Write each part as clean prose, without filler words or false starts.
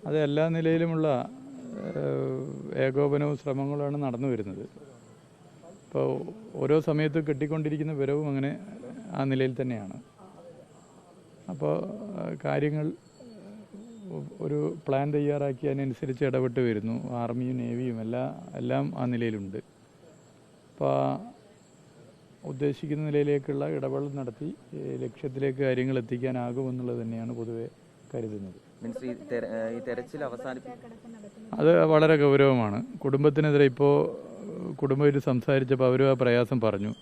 അത് എല്ലാ നിലയിലുമുള്ള ഏകോപനവും ശ്രമങ്ങളാണ് നടന്നു വരുന്നത്. ഇപ്പോൾ ഓരോ സമയത്ത് കിട്ടിക്കൊണ്ടിരിക്കുന്ന വിവരവും അങ്ങനെ ആ നിലയിൽ തന്നെയാണ്. അപ്പോൾ കാര്യങ്ങൾ ഒരു പ്ലാൻ തയ്യാറാക്കി അതിനനുസരിച്ച് ഇടപെട്ട് വരുന്നു. ആർമിയും നേവിയും എല്ലാം ആ നിലയിലുണ്ട്. അപ്പോൾ ഉദ്ദേശിക്കുന്ന നിലയിലേക്കുള്ള ഇടപെടൽ നടത്തി ലക്ഷ്യത്തിലേക്ക് കാര്യങ്ങൾ എത്തിക്കാനാകുമെന്നുള്ളത് തന്നെയാണ് പൊതുവെ കരുതുന്നത്. അത് വളരെ ഗൗരവമാണ്. കുടുംബത്തിനെതിരെ ഇപ്പോൾ കുടുംബമായിട്ട് സംസാരിച്ചപ്പോൾ അവരും ആ പ്രയാസം പറഞ്ഞു.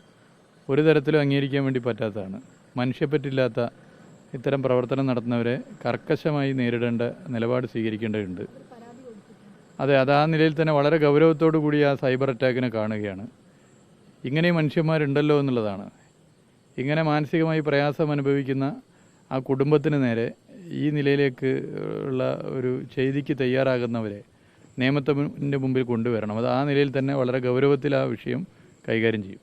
ഒരു തരത്തിലും അംഗീകരിക്കാൻ വേണ്ടി പറ്റാത്തതാണ്. മനുഷ്യപ്പറ്റില്ലാത്ത ഇത്തരം പ്രവർത്തനം നടത്തുന്നവരെ കർക്കശമായി നേരിടേണ്ട നിലപാട് സ്വീകരിക്കേണ്ടതുണ്ട്. അതെ, അത് ആ നിലയിൽ തന്നെ വളരെ ഗൗരവത്തോടു കൂടി ആ സൈബർ അറ്റാക്കിനെ കാണുകയാണ്. ഇങ്ങനെ മനുഷ്യന്മാരുണ്ടല്ലോ എന്നുള്ളതാണ്. ഇങ്ങനെ മാനസികമായി പ്രയാസം അനുഭവിക്കുന്ന ആ കുടുംബത്തിന് നേരെ ഈ നിലയിലേക്ക് ഉള്ള ഒരു ചെയ്തിക്ക് തയ്യാറാകുന്നവരെ നിയമത്തിൻ്റെ മുമ്പിൽ കൊണ്ടുവരണം. അത് ആ നിലയിൽ തന്നെ വളരെ ഗൗരവത്തിൽ ആ വിഷയം കൈകാര്യം ചെയ്യും.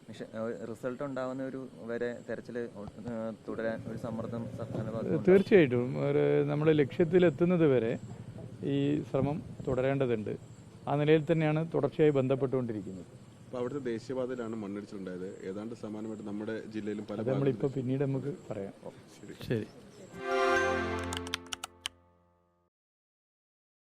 റിസൾട്ട് ഉണ്ടാവുന്ന ഒരു വരെ തെരച്ചിൽ തുടരാൻ ഒരു സമ്മർദ്ദം തീർച്ചയായിട്ടും നമ്മൾ ലക്ഷ്യത്തിലെത്തുന്നത് വരെ ഈ ശ്രമം തുടരേണ്ടതുണ്ട്. ആ നിലയിൽ തന്നെയാണ് തുടർച്ചയായി ബന്ധപ്പെട്ടുകൊണ്ടിരിക്കുന്നത്. അപ്പോൾ അവിടുത്തെ ദേശീയപാതയിലാണ് മണ്ണിടിച്ചിലുണ്ടായത്. ഏതാണ്ട് സമാനമായിട്ട് നമ്മുടെ ജില്ലയിലും പല നമ്മളിപ്പോൾ പിന്നീട് നമുക്ക് പറയാം. ശരി.